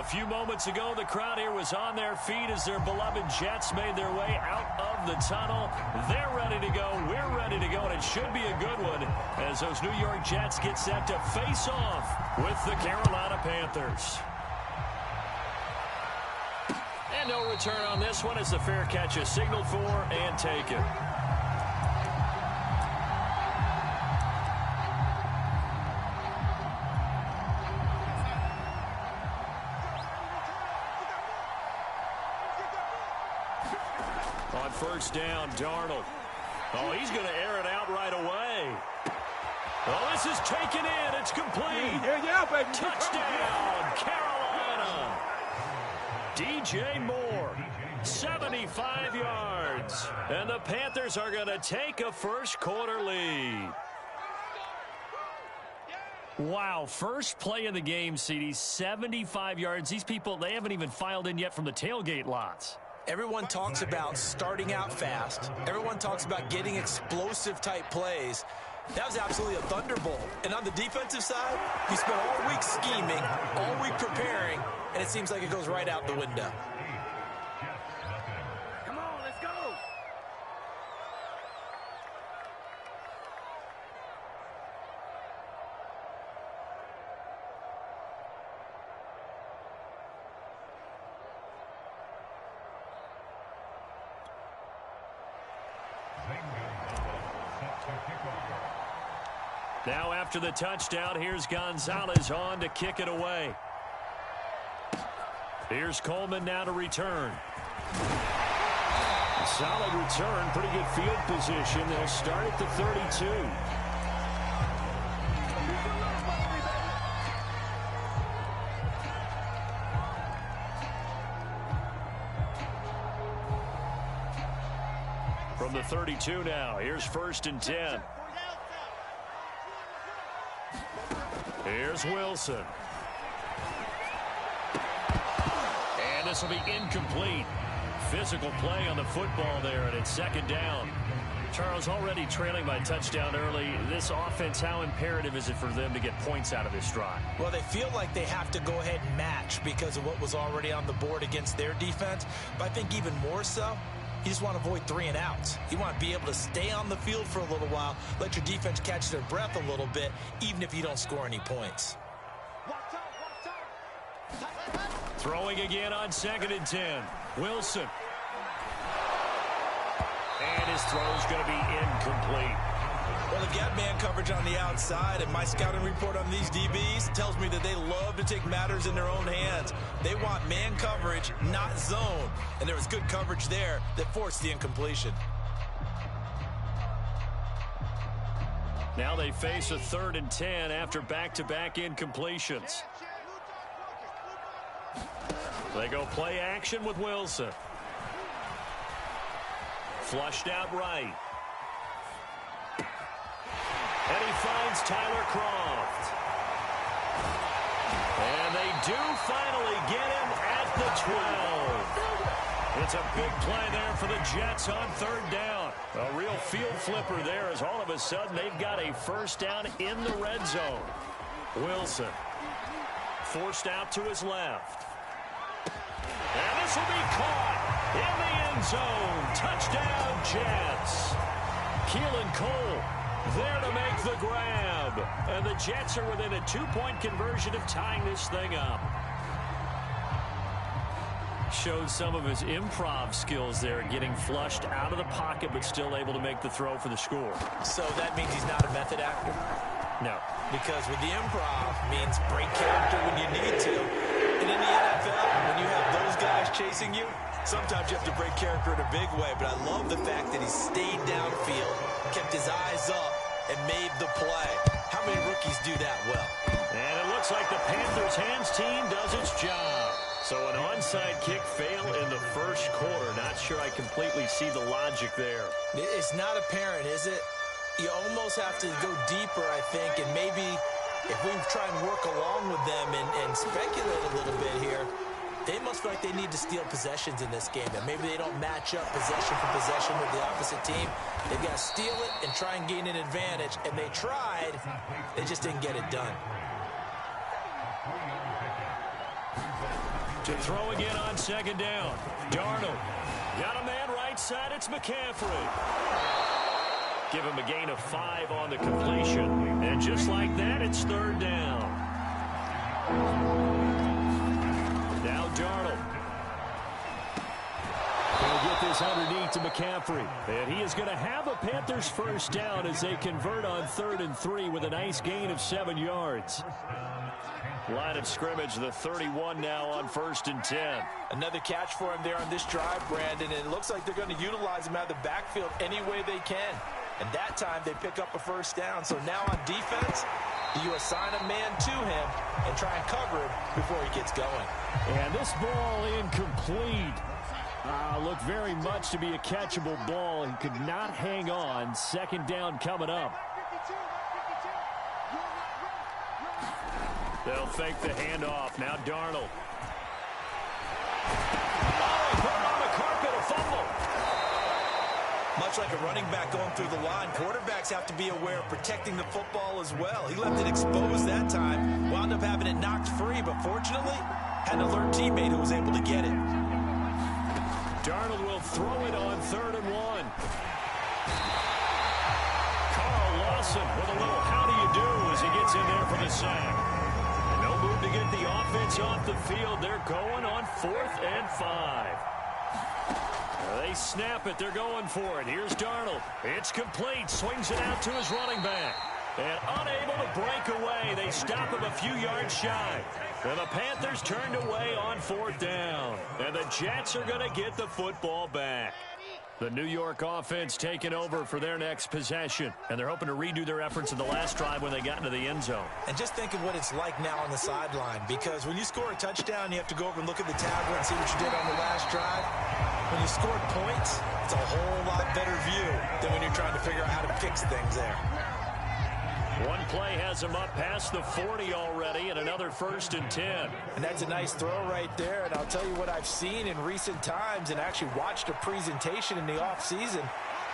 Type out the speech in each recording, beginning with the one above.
few moments ago, the crowd here was on their feet as their beloved Jets made their way out of the tunnel. They're ready to go. We're ready to go, and it should be a good one as those New York Jets get set to face off with the Carolina Panthers. And no return on this one as the fair catch is signaled for and taken. On first down, Darnold. Oh, he's going to air it out right away. Oh, this is taken in. It's complete. Yeah, baby. Touchdown, Carolina. DJ Moore, 75 yards. And the Panthers are going to take a first quarter lead. Wow, first play of the game, CD, 75 yards. These people, they haven't even filed in yet from the tailgate lots. Everyone talks about starting out fast. Everyone talks about getting explosive-type plays. That was absolutely a thunderbolt. And on the defensive side, you spent all week scheming, all week preparing, and it seems like it goes right out the window. Come on, let's go. Now after the touchdown, here's Gonzalez on to kick it away. Here's Coleman now to return. Solid return, pretty good field position. They'll start at the 32. From the 32 now, here's first and 10. Here's Wilson. And this will be incomplete. Physical play on the football there, and it's second down. Charles, already trailing by touchdown early. This offense, how imperative is it for them to get points out of this drive? Well, they feel like they have to go ahead and match because of what was already on the board against their defense. But I think even more so, you just want to avoid 3 and outs. You want to be able to stay on the field for a little while, let your defense catch their breath a little bit, even if you don't score any points. Throwing again on second and 10. Wilson. And his throw's going to be incomplete. Well, they've got man coverage on the outside, and my scouting report on these DBs tells me that they love to take matters in their own hands. They want man coverage, not zone. And there was good coverage there that forced the incompletion. Now they face a 3rd and 10 after back-to-back incompletions. They go play action with Wilson. Flushed out right. And he finds Tyler Kroft. And they do finally get him at the 12. It's a big play there for the Jets on 3rd down. A real field flipper there as all of a sudden they've got a first down in the red zone. Wilson forced out to his left. And this will be caught in the end zone. Touchdown, Jets. Keelan Cole there to make the grab. And the Jets are within a 2-point conversion of tying this thing up. Showed some of his improv skills there, getting flushed out of the pocket, but still able to make the throw for the score. So that means he's not a method actor? No. Because with the improv means break character when you need to. And in the NFL, when you have those guys chasing you, sometimes you have to break character in a big way. But I love the fact that he stayed downfield, kept his eyes up, and made the play. How many rookies do that well? And it looks like the Panthers' hands team does its job. So an onside kick fail in the first quarter. Not sure I completely see the logic there. It's not apparent, is it? You almost have to go deeper, I think, and maybe if we try and work along with them and speculate a little bit here, they must feel like they need to steal possessions in this game, and maybe they don't match up possession for possession with the opposite team. They've got to steal it and try and gain an advantage, and they tried. They just didn't get it done. To throw again on second down. Darnold. Got a man right side. It's McCaffrey. Give him a gain of 5 on the completion. And just like that, it's third down. Now Darnold. He'll get this underneath to McCaffrey. And he is going to have a Panthers first down as they convert on 3rd and 3 with a nice gain of 7 yards. Line of scrimmage, the 31 now on 1st and 10. Another catch for him there on this drive, Brandon, and it looks like they're going to utilize him out of the backfield any way they can. And that time they pick up a first down. So now on defense, you assign a man to him and try and cover him before he gets going. And this ball incomplete. Looked very much to be a catchable ball. He could not hang on. Second down coming up. They'll fake the handoff. Now Darnold. Oh, he put it on the carpet, a fumble. Much like a running back going through the line, quarterbacks have to be aware of protecting the football as well. He left it exposed that time, wound up having it knocked free, but fortunately, had an alert teammate who was able to get it. Darnold will throw it on 3rd and 1. Carl Lawson with a little how do you do as he gets in there for the sack. No move to get the offense off the field. They're going on 4th and 5. They snap it. They're going for it. Here's Darnold. It's complete. Swings it out to his running back. And unable to break away. They stop him a few yards shy. And the Panthers turned away on 4th down. And the Jets are going to get the football back. The New York offense taking over for their next possession. And they're hoping to redo their efforts in the last drive when they got into the end zone. And just think of what it's like now on the sideline. Because when you score a touchdown, you have to go over and look at the tablet and see what you did on the last drive. When you scored points, it's a whole lot better view than when you're trying to figure out how to fix things there. One play has him up past the 40 already, and another 1st and 10. And that's a nice throw right there. And I'll tell you what I've seen in recent times and actually watched a presentation in the offseason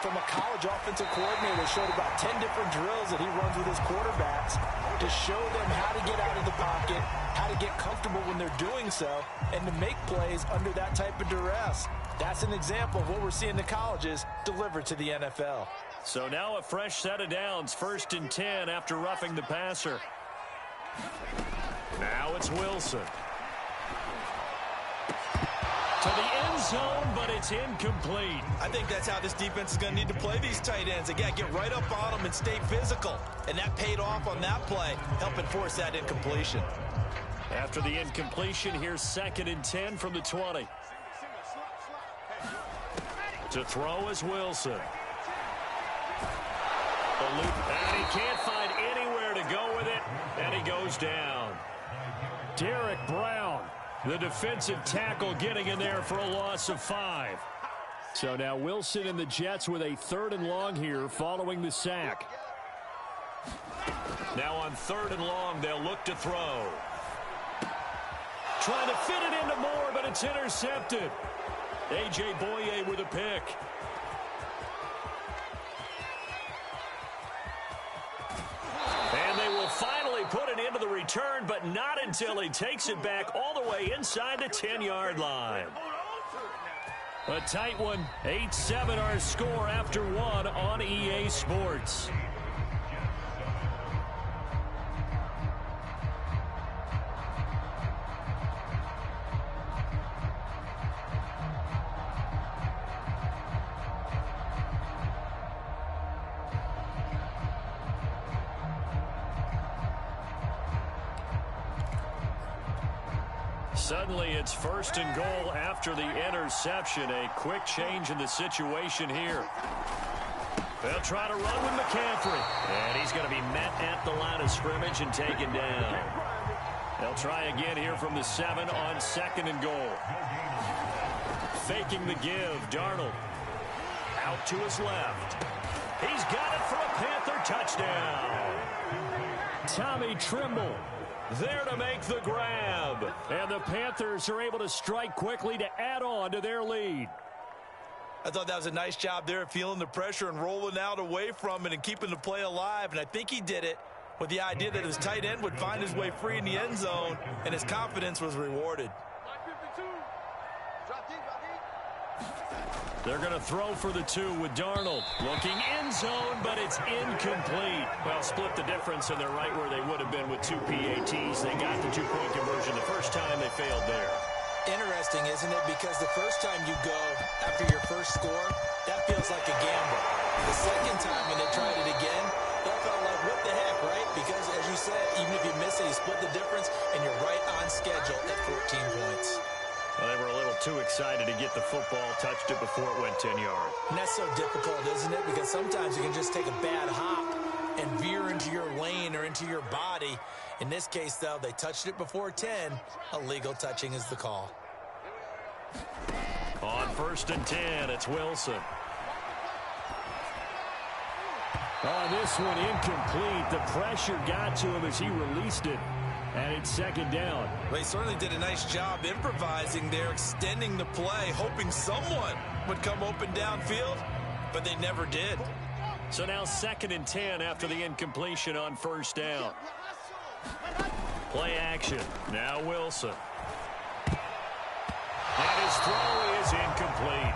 from a college offensive coordinator that showed about 10 different drills that he runs with his quarterbacks to show them how to get out of the pocket, how to get comfortable when they're doing so, and to make plays under that type of duress. That's an example of what we're seeing the colleges deliver to the NFL. So now a fresh set of downs, 1st and 10 after roughing the passer. Now it's Wilson. To the end zone, but it's incomplete. I think that's how this defense is going to need to play these tight ends. They got to get right up on them and stay physical. And that paid off on that play, helping force that incompletion. After the incompletion, here's 2nd and 10 from the 20. To throw is Wilson. And he can't find anywhere to go with it, and he goes down. Derek Brown, the defensive tackle, getting in there for a loss of 5. So now Wilson and the Jets with a 3rd and long here following the sack. Now on 3rd and long, they'll look to throw. Trying to fit it into Moore, but it's intercepted. A.J. Boye with a pick. And they will finally put it into the return, but not until he takes it back all the way inside the 10-yard line. A tight one, 8-7 our score after 1 on EA Sports. Suddenly, it's 1st and goal after the interception. A quick change in the situation here. They'll try to run with McCaffrey. And he's going to be met at the line of scrimmage and taken down. They'll try again here from the 7 on 2nd and goal. Faking the give, Darnold. Out to his left. He's got it for a Panther touchdown. Tommy Tremble there to make the grab. And the Panthers are able to strike quickly to add on to their lead. I thought that was a nice job there, feeling the pressure and rolling out away from it and keeping the play alive. And I think he did it with the idea that his tight end would find his way free in the end zone, and his confidence was rewarded. They're going to throw for the 2 with Darnold. Looking end zone, but it's incomplete. Well, split the difference, and they're right where they would have been with 2 PATs. They got the 2-point conversion the first time. They failed there. Interesting, isn't it? Because the first time you go after your first score, that feels like a gamble. The second time when they tried it again, that felt like, what the heck, right? Because, as you said, even if you miss it, you split the difference, and you're right on schedule at 14 points. Well, they were a little too excited to get the football, touched it before it went 10 yards. And that's so difficult, isn't it? Because sometimes you can just take a bad hop and veer into your lane or into your body. In this case, though, they touched it before 10. Illegal touching is the call. On 1st and 10, it's Wilson. On this one, incomplete. The pressure got to him as he released it. And it's 2nd down. Well, he certainly did a nice job improvising there, extending the play, hoping someone would come open downfield, but they never did. So now 2nd and 10 after the incompletion on 1st down. Play action. Now Wilson. And his throw is incomplete.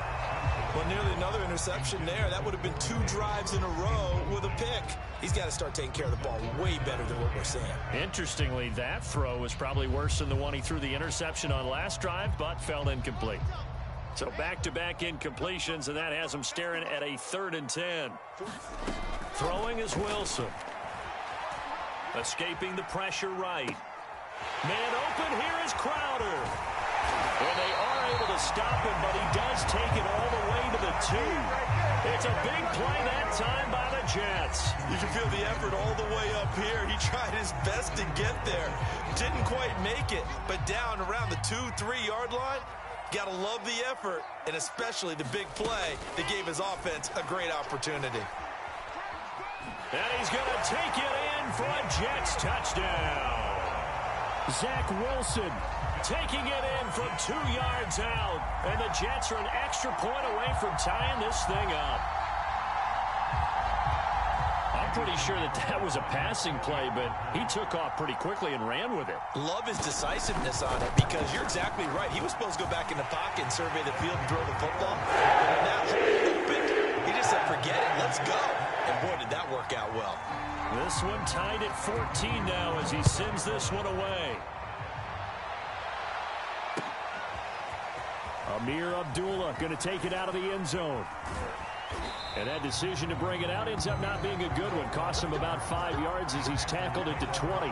Well, nearly another interception there. That would have been 2 drives in a row with a pick. He's got to start taking care of the ball way better than what we're seeing. Interestingly, that throw was probably worse than the one he threw the interception on last drive, but fell incomplete. So back-to-back incompletions, and that has him staring at a 3rd and 10. Throwing is Wilson. Escaping the pressure right. Man open, here is Crowder. And they are able to stop him, but he does take it all the way to the 2. It's a big play that time by the Jets. You can feel the effort all the way up here. He tried his best to get there. Didn't quite make it, but down around the 2-3 yard line, got to love the effort, and especially the big play that gave his offense a great opportunity. And he's going to take it in for a Jets touchdown. Zach Wilson taking it in from 2 yards out. And the Jets are an extra point away from tying this thing up. I'm pretty sure that was a passing play, but he took off pretty quickly and ran with it. Love his decisiveness on it because you're exactly right. He was supposed to go back in the pocket and survey the field and throw the football. And now he just said, forget it, let's go. And boy, did that work out well. This one tied at 14 now as he sends this one away. Amir Abdullah going to take it out of the end zone. And that decision to bring it out ends up not being a good one. Costs him about 5 yards as he's tackled it to 20.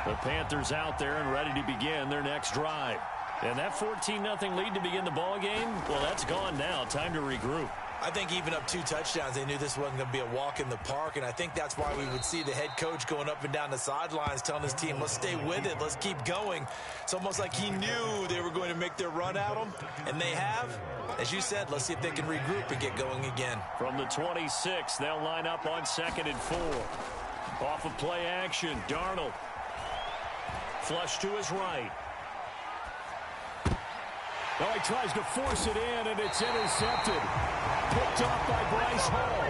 The Panthers out there and ready to begin their next drive. And that 14-0 lead to begin the ball game, well, that's gone now. Time to regroup. I think even up 2 touchdowns, they knew this wasn't going to be a walk in the park, and I think that's why we would see the head coach going up and down the sidelines telling his team, let's stay with it, let's keep going. It's almost like he knew they were going to make their run at him, and they have. As you said, let's see if they can regroup and get going again. From the 26, they'll line up on 2nd and 4. Off of play action, Darnold. Flush to his right. Well, he tries to force it in, and it's intercepted. Picked off by Bryce Hall.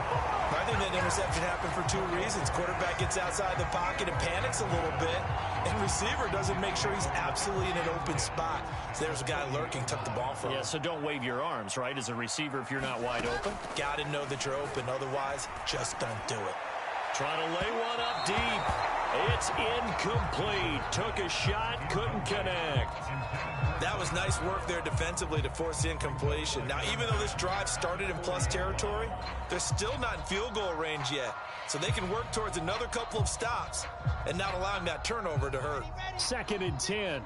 I think that interception happened for 2 reasons. Quarterback gets outside the pocket and panics a little bit, and receiver doesn't make sure he's absolutely in an open spot. So there's a guy lurking, took the ball from him. Yeah, so don't wave your arms, right, as a receiver if you're not wide open. Got to know that you're open. Otherwise, just don't do it. Trying to lay one up deep. It's incomplete. Took a shot, couldn't connect. That was nice work there defensively to force the incompletion. Now, even though this drive started in plus territory, they're still not in field goal range yet. So they can work towards another couple of stops and not allowing that turnover to hurt. 2nd and 10.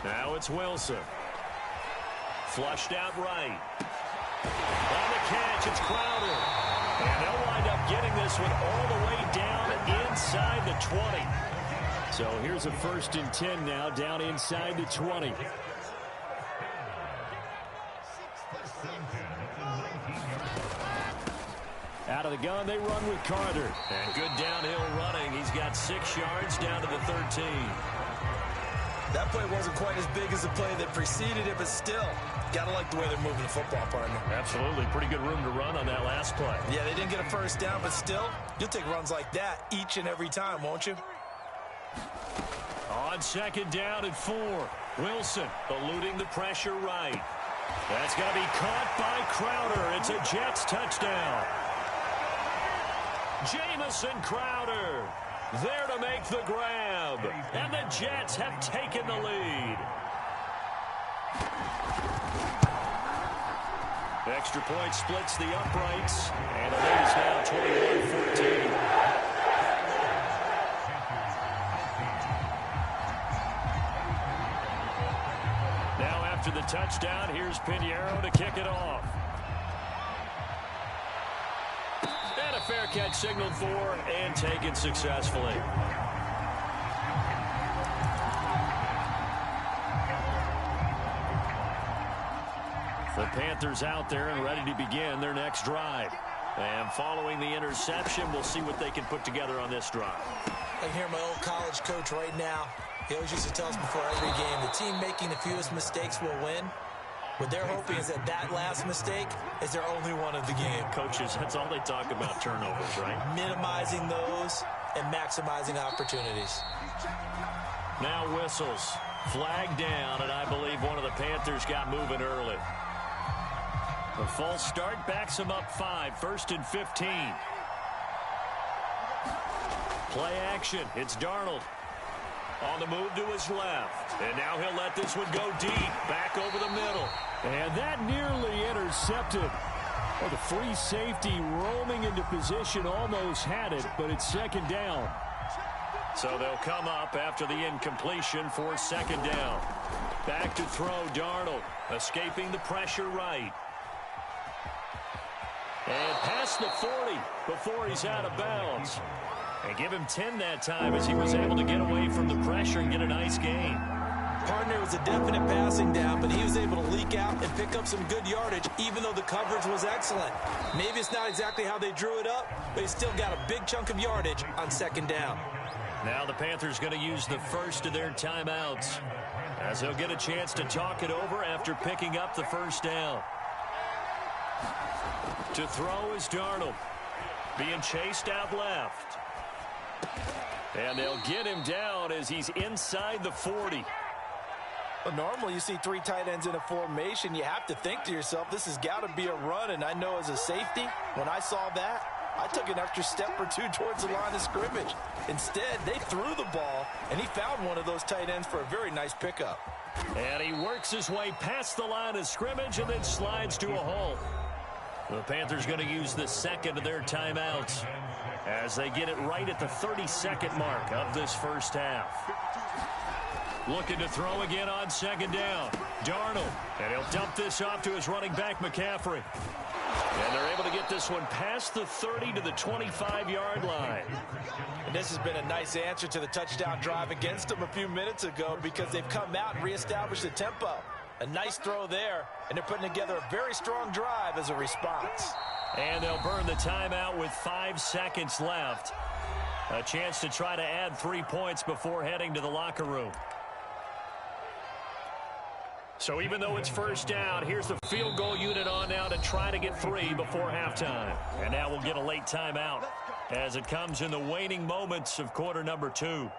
Now it's Wilson. Flushed out right. On the catch, it's Crowder. And they'll wind up getting this one all the way down inside the 20. So here's a 1st and 10 now, down inside the 20. Out of the gun, they run with Carter. And good downhill running. He's got 6 yards down to the 13. That play wasn't quite as big as the play that preceded it, but still, got to like the way they're moving the football, partner. Absolutely. Pretty good room to run on that last play. Yeah, they didn't get a first down, but still, you'll take runs like that each and every time, won't you? On second down and 4. Wilson eluding the pressure right. That's going to be caught by Crowder. It's a Jets touchdown. Jamison Crowder there to make the grab. And the Jets have taken the lead. Extra point splits the uprights. And the lead is now 21-14. After the touchdown, here's Pinheiro to kick it off. And a fair catch signaled for and taken successfully. The Panthers out there and ready to begin their next drive. And following the interception, we'll see what they can put together on this drive. I can hear my old college coach right now. He always used to tell us before every game, the team making the fewest mistakes will win. What they're hoping is that last mistake is their only one of the game. Coaches, that's all they talk about, turnovers, right? Minimizing those and maximizing opportunities. Now whistles. Flag down, and I believe one of the Panthers got moving early. The false start backs them up 5, 1st and 15. Play action. It's Darnold. On the move to his left. And now he'll let this one go deep. Back over the middle. And that nearly intercepted. Oh, the free safety roaming into position almost had it, but it's second down. So they'll come up after the incompletion for second down. Back to throw, Darnold. Escaping the pressure right. And past the 40 before he's out of bounds. And give him 10 that time as he was able to get away from the pressure and get a nice gain. Partner, was a definite passing down, but he was able to leak out and pick up some good yardage, even though the coverage was excellent. Maybe it's not exactly how they drew it up, but he still got a big chunk of yardage on second down. Now the Panthers going to use the first of their timeouts, as they'll get a chance to talk it over after picking up the first down. To throw is Darnold, being chased out left. And they'll get him down as he's inside the 40. Well, normally you see 3 tight ends in a formation. You have to think to yourself, this has got to be a run. And I know as a safety, when I saw that, I took an extra step or 2 towards the line of scrimmage. Instead, they threw the ball, and he found one of those tight ends for a very nice pickup. And he works his way past the line of scrimmage and then slides to a halt. The Panthers going to use the second of their timeouts as they get it right at the 32nd mark of this first half. Looking to throw again on second down. Darnold, and he'll dump this off to his running back, McCaffrey. And they're able to get this one past the 30 to the 25-yard line. And this has been a nice answer to the touchdown drive against them a few minutes ago because they've come out and reestablished the tempo. A nice throw there, and they're putting together a very strong drive as a response. And they'll burn the timeout with 5 seconds left. A chance to try to add 3 points before heading to the locker room. So even though it's first down, here's the field goal unit on now to try to get 3 before halftime. And now we'll get a late timeout as it comes in the waning moments of quarter number 2.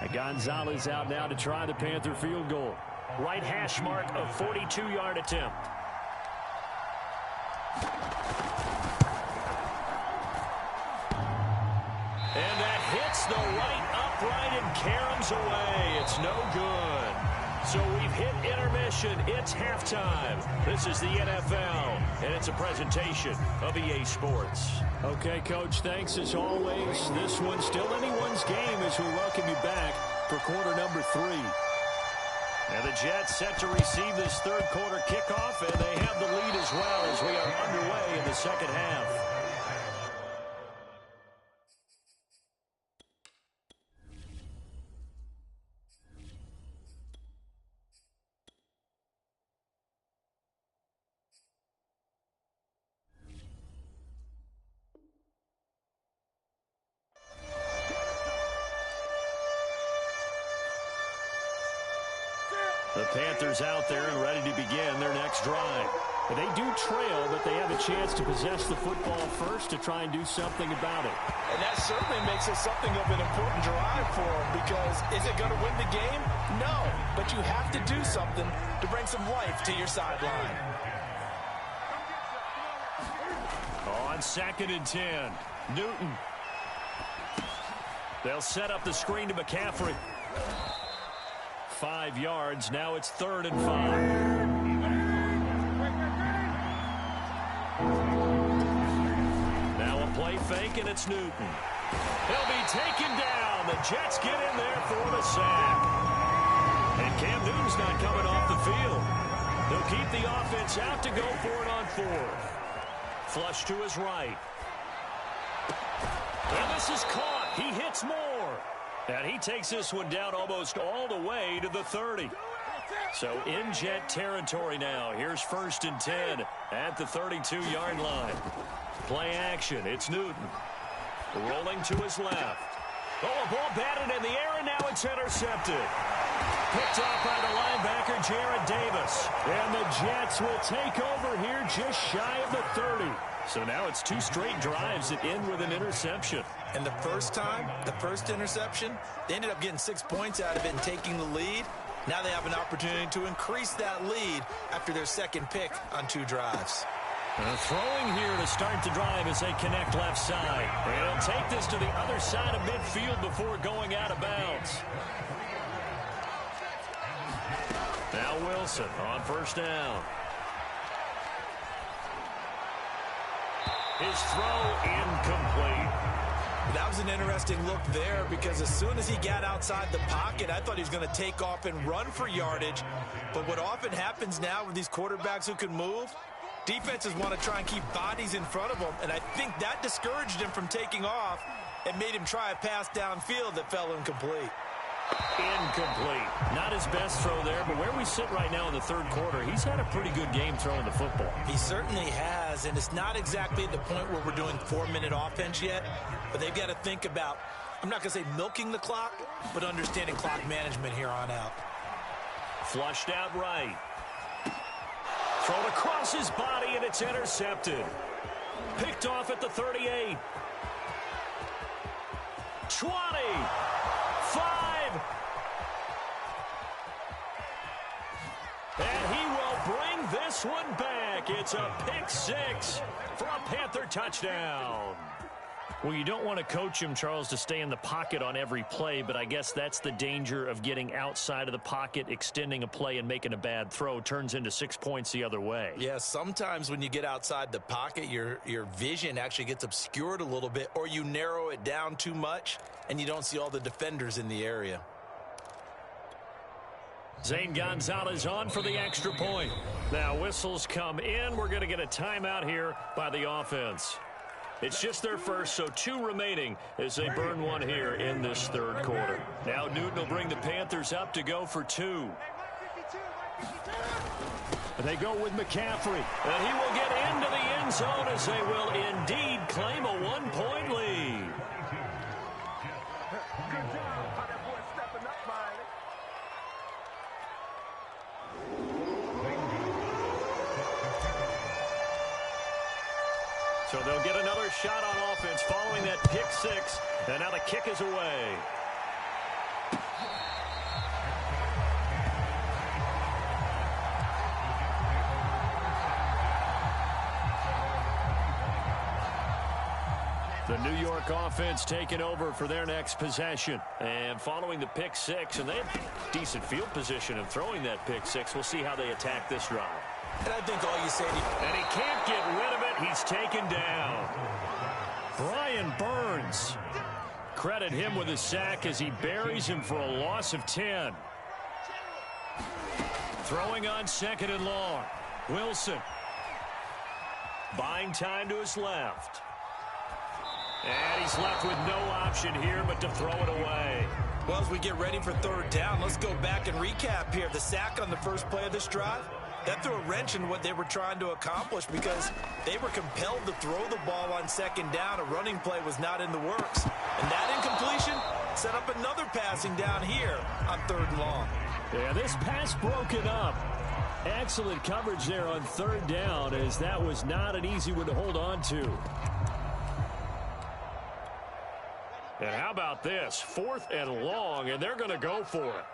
And Gonzalez out now to try the Panther field goal. Right hash mark of 42-yard attempt. And that hits the right upright and caroms away. It's no good. So we've hit intermission. It's halftime. This is the NFL, and it's a presentation of EA Sports. Okay, Coach, thanks as always. This one's still anyone's game as we welcome you back for quarter number 3. And the Jets set to receive this third quarter kickoff, and they have the lead as well as we are underway in the second half. Panthers out there and ready to begin their next drive. They do trail, but they have a chance to possess the football first to try and do something about it. And that certainly makes it something of an important drive for them, because is it going to win the game? No, but you have to do something to bring some life to your sideline. On 2nd and 10, Newton. They'll set up the screen to McCaffrey. 5 yards. Now it's 3rd and 5. Play fake, and it's Newton. He'll be taken down. The Jets get in there for the sack. And Cam Newton's not coming off the field. They'll keep the offense out to go for it on 4th. Flush to his right. And this is caught. He hits more. And he takes this one down almost all the way to the 30. So in Jet territory now. Here's 1st and 10 at the 32-yard line. Play action. It's Newton. Rolling to his left. Oh, a ball batted in the air, and now it's intercepted. Picked off by the linebacker, Jarrad Davis. And the Jets will take over here just shy of the 30. So now it's 2 straight drives that end with an interception. And the first time, the first interception, they ended up getting 6 points out of it and taking the lead. Now they have an opportunity to increase that lead after their 2nd pick on 2 drives. Throwing here to start the drive as they connect left side. And he'll take this to the other side of midfield before going out of bounds. Now Wilson on 1st down. His throw incomplete. That was an interesting look there, because as soon as he got outside the pocket, I thought he was going to take off and run for yardage. But what often happens now with these quarterbacks who can move, defenses want to try and keep bodies in front of them, and I think that discouraged him from taking off and made him try a pass downfield that fell incomplete. Incomplete. Not his best throw there, but where we sit right now in the 3rd quarter, he's had a pretty good game throwing the football. He certainly has, and it's not exactly at the point where we're doing 4-minute offense yet, but they've got to think about, I'm not going to say milking the clock, but understanding clock management here on out. Flushed out right. Thrown across his body, and it's intercepted. Picked off at the 38. 20. 5. And he will bring this one back. It's a pick 6 for a Panther touchdown. Well, you don't want to coach him, Charles, to stay in the pocket on every play, but I guess that's the danger of getting outside of the pocket, extending a play, and making a bad throw. Turns into 6 points the other way. Yeah, sometimes when you get outside the pocket, your vision actually gets obscured a little bit, or you narrow it down too much, and you don't see all the defenders in the area. Zane Gonzalez on for the extra point. Now whistles come in. We're going to get a timeout here by the offense. It's just their first, so 2 remaining as they burn one here in this 3rd quarter. Now Newton will bring the Panthers up to go for 2. They go with McCaffrey. And he will get into the end zone as they will indeed claim a 1-point lead. So they'll get another shot on offense following that pick 6. And now the kick is away. The New York offense taking over for their next possession. And following the pick 6, and they have decent field position in throwing that pick 6. We'll see how they attack this drive. And I think all you say... And he can't get rid of it. He's taken down. Brian Burns. Credit him with a sack as he buries him for a loss of 10. Throwing on 2nd and long. Wilson. Buying time to his left. And he's left with no option here but to throw it away. Well, as we get ready for 3rd down, let's go back and recap here. The sack on the first play of this drive, that threw a wrench in what they were trying to accomplish because they were compelled to throw the ball on 2nd down. A running play was not in the works. And that incompletion set up another passing down here on 3rd and long. Yeah, this pass broken up. Excellent coverage there on third down, as that was not an easy one to hold on to. And how about this? 4th and long, and they're going to go for it.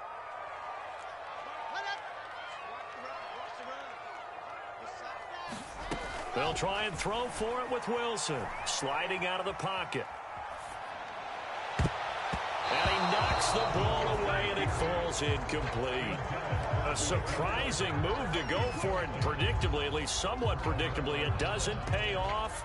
They'll try and throw for it with Wilson. Sliding out of the pocket. And he knocks the ball away, and it falls incomplete. A surprising move to go for it predictably, at least somewhat predictably. It doesn't pay off.